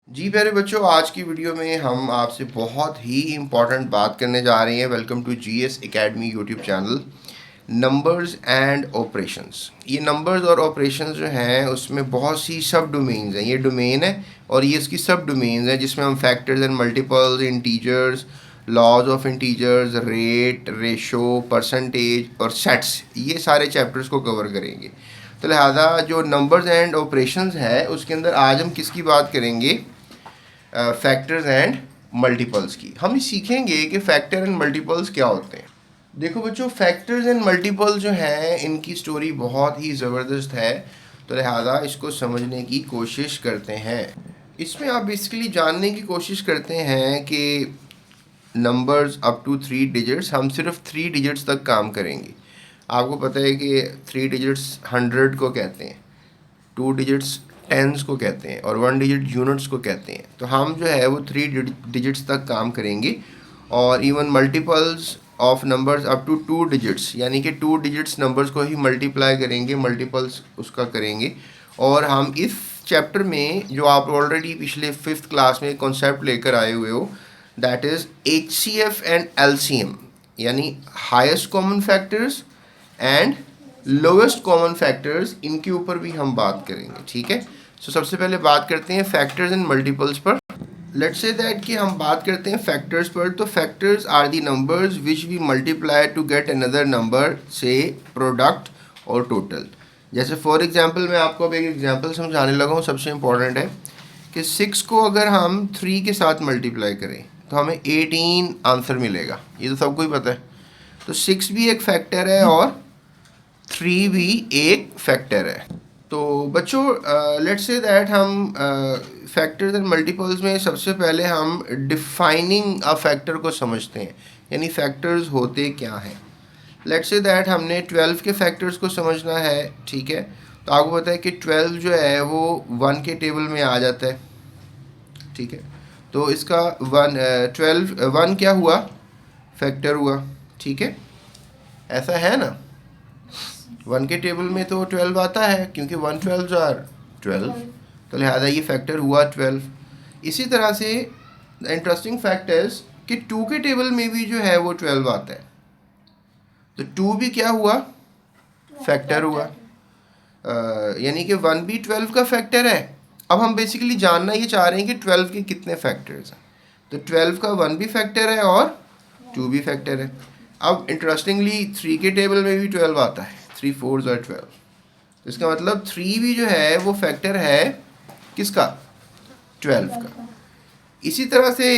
जी प्यारे बच्चों, आज की वीडियो में हम आपसे बहुत ही इम्पॉर्टेंट बात करने जा रहे हैं। Welcome to GS academy YouTube channel. Numbers and operations. ये नंबर्स और ऑपरेशंस जो हैं उसमें बहुत सी सब डोमेन्स हैं। ये डोमेन है और ये इसकी सब डोमेन्स हैं जिसमें हम factors and multiples, integers, laws of integers, rate, ratio, percentage और सेट्स, ये सारे चैप्टर्स को कवर करेंगे। तो लिहाजा जो नंबर्स एंड ऑपरेशंस है उसके अंदर आज हम किसकी बात करेंगे? फैक्टर्स एंड मल्टीपल्स की। हम सीखेंगे कि फैक्टर एंड मल्टीपल्स क्या होते हैं। देखो बच्चों, फैक्टर्स एंड मल्टीपल्स जो हैं इनकी स्टोरी बहुत ही ज़बरदस्त है, तो लिहाजा इसको समझने की कोशिश करते हैं। इसमें आप बेसिकली जानने की कोशिश करते हैं कि नंबर्स अप टू 3 डिजिट्स, हम सिर्फ 3 डिजिट्स तक काम करेंगे। आपको पता है कि 3 डिजिट्स 100 को कहते हैं, 2 डिजिट्स टेंस को कहते हैं और 1 डिजिट यूनिट्स को कहते हैं। तो हम जो है वो 3 डिजिट्स तक काम करेंगे और even multiples of numbers up to 2 digits, यानी कि 2 डिजिट्स नंबर्स को ही मल्टीप्लाई करेंगे, मल्टीपल्स उसका करेंगे। और हम इस चैप्टर में जो आप ऑलरेडी पिछले 5th क्लास में कॉन्सेप्ट लेकर आए हुए हो, that is HCF and LCM, यानी highest common factors and lowest common factors, इनके ऊपर भी हम बात करेंगे। ठीक है, सो सबसे पहले बात करते हैं फैक्टर्स एंड मल्टीपल्स पर। लेट्स से दैट कि हम बात करते हैं फैक्टर्स पर। तो factors are the numbers which we multiply to get another number, say product और टोटल। जैसे फॉर एग्जांपल मैं आपको अब एक एग्जांपल समझाने लगा हूँ, सबसे इम्पॉर्टेंट है कि 6 को अगर हम 3 के साथ मल्टीप्लाई करें तो हमें 18 आंसर मिलेगा। ये तो सबको ही पता है। तो 6 भी एक फैक्टर है और 3 भी एक फैक्टर है। तो बच्चों, लेट्स से दैट हम फैक्टर्स एंड मल्टीपल्स में सबसे पहले हम डिफाइनिंग अ फैक्टर को समझते हैं, यानी फैक्टर्स होते क्या हैं। लेट्स से दैट हमने 12 के फैक्टर्स को समझना है। ठीक है, तो आपको पता है कि 12 जो है वो 1 के टेबल में आ जाता है। ठीक है, तो इसका 1 क्या हुआ? फैक्टर हुआ। ठीक है, ऐसा है ना। 1 के टेबल में तो 12 आता है क्योंकि 1 12 आर 12, तो लिहाजा ये फैक्टर हुआ 12। इसी तरह से इंटरेस्टिंग फैक्ट है कि 2 के टेबल में भी जो है वो 12 आता है, तो 2 भी क्या हुआ? फैक्टर हुआ। यानी कि 1 भी 12 का फैक्टर है। अब हम बेसिकली जानना ये चाह रहे हैं कि 12 के कितने फैक्टर्स हैं। तो 12 का 1 भी फैक्टर है और 2 भी फैक्टर है। अब इंटरेस्टिंगली 3 के टेबल में भी 12 आता है, 3 4 आर 12। तो इसका मतलब 3 भी जो है वो फैक्टर है किसका? 12 का। इसी तरह से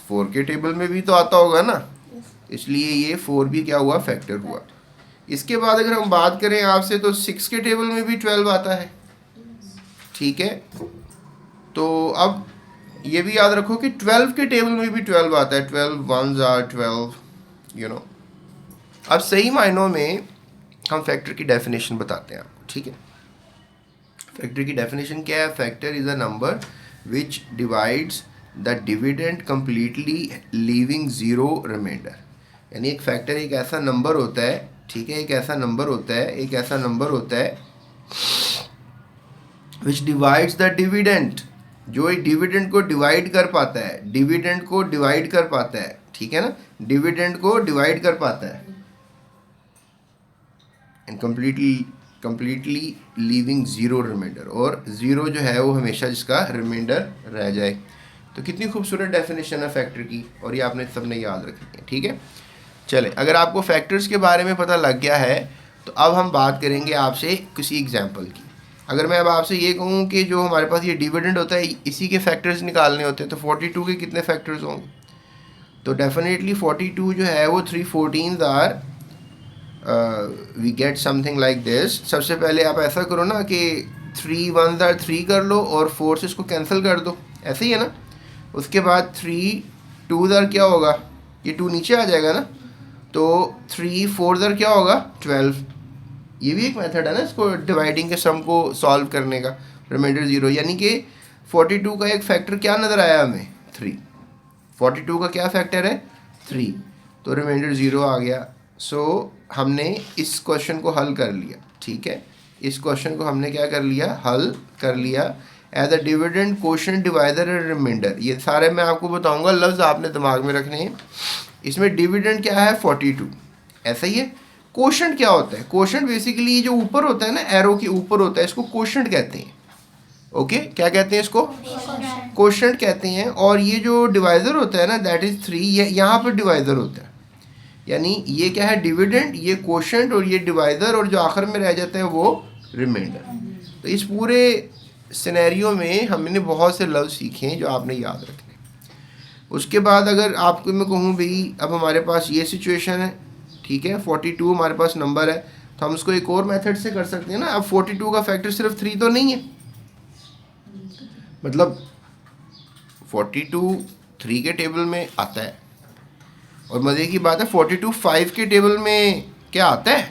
4 के टेबल में भी तो आता होगा ना, इसलिए ये 4 भी क्या हुआ? फैक्टर हुआ। इसके बाद अगर हम बात करें आपसे, तो 6 के टेबल में भी 12 आता है। ठीक है, तो अब ये भी याद रखो कि 12 के टेबल में भी 12 आता है। 12 1s आर 12, यू नो। अब सही मायनों में हम फैक्टर की डेफिनेशन बताते हैं आपको। ठीक है, फैक्टर की डेफिनेशन क्या है? Factor is a number which divides the dividend completely leaving zero reminder. यानी एक फैक्टर एक ऐसा नंबर होता है, ठीक है, एक ऐसा नंबर होता है, एक ऐसा नंबर होता है विच डिवाइड्स द डिविडेंड, जो एक डिविडेंड को डिवाइड कर पाता है, डिविडेंड को डिवाइड कर पाता है। ठीक है ना, डिविडेंड को डिवाइड कर पाता है and completely leaving zero reminder, और ज़ीरो जो है वो हमेशा जिसका रिमाइंडर रह जाए। तो कितनी खूबसूरत डेफिनेशन है फैक्टर की, और ये आपने सबने याद रखनी है। ठीक है, चले, अगर आपको फैक्टर्स के बारे में पता लग गया है तो अब हम बात करेंगे आपसे किसी एग्जाम्पल की। अगर मैं अब आपसे ये कहूँ कि जो हमारे पास ये डिविडेंड होता है इसी के फैक्टर्स निकालने होते हैं, तो 42 के कितने फैक्टर्स होंगे? तो डेफिनेटली 42 जो है वो 3 14 are, we get something like this. सबसे पहले आप ऐसा करो ना कि 3 1s आर 3 कर लो और 4 से इसको कैंसिल कर दो, ऐसे ही है ना। उसके बाद 3 2s आर क्या होगा? ये 2 नीचे आ जाएगा ना, तो 3 4s आर क्या होगा? 12। ये भी एक मेथड है ना इसको डिवाइडिंग के सम को सॉल्व करने का, रिमाइंडर ज़ीरो। यानी कि 42 का एक फैक्टर क्या नज़र आया हमें? 3। 42 का क्या फैक्टर है? 3, तो रिमाइंडर ज़ीरो आ गया। सो हमने इस क्वेश्चन को हल कर लिया। ठीक है, इस क्वेश्चन को हमने क्या कर लिया? हल कर लिया। As a dividend, quotient, divisor और रिमाइंडर। ये सारे मैं आपको बताऊंगा, लफ्ज़ आपने दिमाग में रखने हैं। इसमें डिविडेंड क्या है 42, ऐसा ही है। क्वोशंट क्या होता है? क्वोशंट बेसिकली जो ऊपर होता है ना, एरो के ऊपर होता है, इसको क्वोशंट कहते हैं। ओके, क्या कहते हैं इसको? क्वोशंट कहते हैं। और ये जो डिवाइजर होता है ना, दैट इज 3, ये यहाँ पर डिवाइजर होता है। यानी ये क्या है? डिविडेंड, ये क्वोशंट और ये डिवाइजर, और जो आखिर में रह जाता है वो रिमाइंडर। तो इस पूरे सिनेरियो में हमने बहुत से लफ्ज़ सीखे हैं जो आपने याद रखने। उसके बाद अगर आपको मैं कहूँ भाई अब हमारे पास ये सिचुएशन है, ठीक है, 42 हमारे पास नंबर है, तो हम उसको एक और मेथड से कर सकते हैं ना। अब 42 का फैक्टर सिर्फ 3 तो नहीं है, मतलब 42 3 के टेबल में आता है, और मज़े की बात है 42 5 के टेबल में क्या आता है?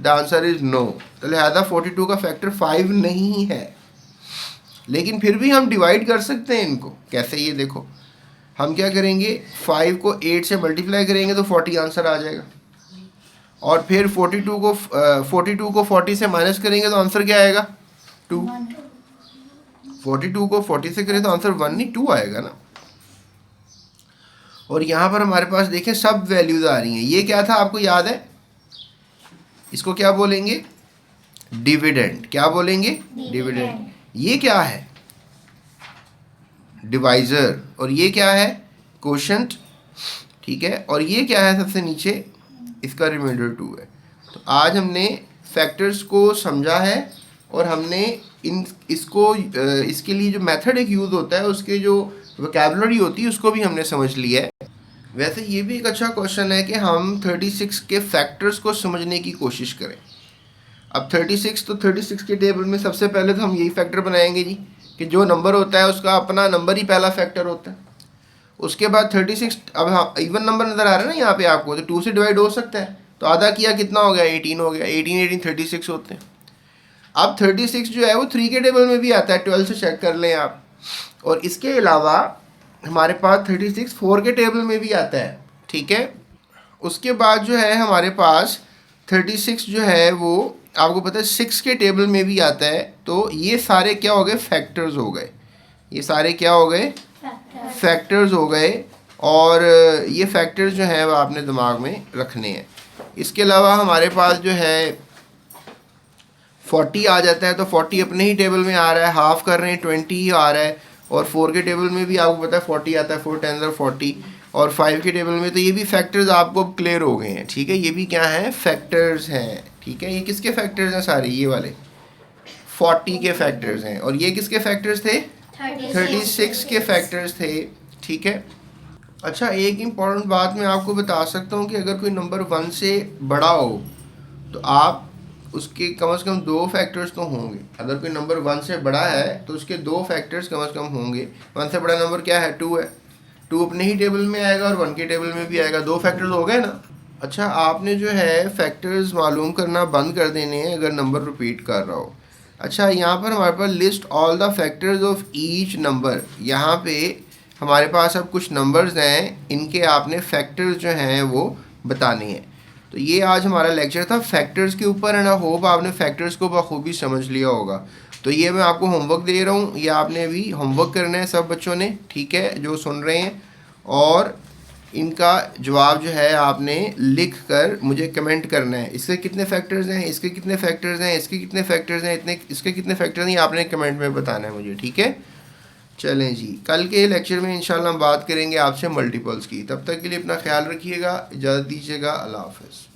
The answer is no. तो लिहाजा 42 का फैक्टर 5 नहीं है, लेकिन फिर भी हम डिवाइड कर सकते हैं इनको। कैसे? ये देखो, हम क्या करेंगे, 5 को 8 से मल्टीप्लाई करेंगे तो 40 आंसर आ जाएगा, और फिर 42 को 40 से माइनस करेंगे तो आंसर क्या आएगा? 2। 42 को 40 से करें तो आंसर 1 नहीं 2 आएगा ना। और यहाँ पर हमारे पास देखें सब वैल्यूज आ रही हैं। ये क्या था आपको याद है? इसको क्या बोलेंगे? डिविडेंड। क्या बोलेंगे? डिविडेंड। ये क्या है? डिवाइजर। और ये क्या है? क्वोशंट, ठीक है। और ये क्या है सबसे नीचे? इसका रिमाइंडर 2 है। तो आज हमने फैक्टर्स को समझा है, और हमने इसके लिए जो मेथड एक यूज़ होता है, उसके जो वोकैबुलरी होती है उसको भी हमने समझ लिया है। वैसे ये भी एक अच्छा क्वेश्चन है कि हम 36 के फैक्टर्स को समझने की कोशिश करें। अब 36, तो 36 के टेबल में सबसे पहले तो हम यही फैक्टर बनाएंगे जी, कि जो नंबर होता है उसका अपना नंबर ही पहला फैक्टर होता है। उसके बाद 36, अब हाँ इवन नंबर नज़र आ रहा है ना यहाँ पे आपको, तो 2 से डिवाइड हो सकता है, तो आधा किया कितना हो गया? 18 हो गया। 18 36 होते हैं। अब 36 जो है वो 3 के टेबल में भी आता है, 12 से चेक कर लें आप। और इसके अलावा हमारे पास 36 4 के टेबल में भी आता है, ठीक है। उसके बाद जो है हमारे पास 36 जो है वो आपको पता है 6 के टेबल में भी आता है। तो ये सारे क्या हो गए? फैक्टर्स हो गए। ये सारे क्या हो गए? फैक्टर्स हो गए। और ये फैक्टर्स जो हैं वो आपने दिमाग में रखने हैं। इसके अलावा हमारे पास जो है 40 आ जाता है, तो 40 अपने ही टेबल में आ रहा है, हाफ कर रहे हैं 20 ही आ रहा है। और 4 के टेबल में भी आपको पता है 40 आता है, 4 10 40। और 5 के टेबल में, तो ये भी फैक्टर्स आपको अब क्लियर हो गए हैं, ठीक है। ये भी क्या है? फैक्टर्स हैं, ठीक है। ये किसके फैक्टर्स हैं? सारे ये वाले 40 के फैक्टर्स हैं। और ये किसके फैक्टर्स थे? 36 के फैक्टर्स थे, ठीक है। अच्छा, एक इम्पॉर्टेंट बात मैं आपको बता सकता हूँ कि अगर कोई नंबर 1 से बड़ा हो तो आप उसके कम से कम 2 फैक्टर्स तो होंगे। अगर कोई नंबर 1 से बड़ा है तो उसके 2 फैक्टर्स कम से कम होंगे। 1 से बड़ा नंबर क्या है? 2 है। 2 अपने ही टेबल में आएगा और 1 के टेबल में भी आएगा। 2 फैक्टर्स हो गए ना। अच्छा, आपने जो है फैक्टर्स मालूम करना बंद कर देने हैं अगर नंबर रिपीट कर रहा हो। अच्छा, यहाँ पर हमारे पास list all the factors of each number. यहाँ पे हमारे पास अब कुछ नंबर्स हैं, इनके आपने फैक्टर्स जो हैं वो बताने हैं। तो ये आज हमारा लेक्चर था फैक्टर्स के ऊपर, एंड आई होप आपने फैक्टर्स को बखूबी समझ लिया होगा। तो ये मैं आपको होमवर्क दे रहा हूँ, ये आपने अभी होमवर्क करना है सब बच्चों ने, ठीक है, जो सुन रहे हैं। और इनका जवाब जो है आपने लिख कर मुझे कमेंट करना है। इसके कितने फैक्टर्स हैं, इसके कितने फैक्टर्स हैं, इसके कितने फैक्टर्स हैं, इतने इसके कितने फैक्टर्स हैं, आपने कमेंट में बताना है मुझे, ठीक है। चलें जी, कल के लेक्चर में इंशाल्लाह हम बात करेंगे आपसे मल्टीपल्स की। तब तक के लिए अपना ख्याल रखिएगा, इजाज़त दीजिएगा। अल्लाह हाफ़िज़।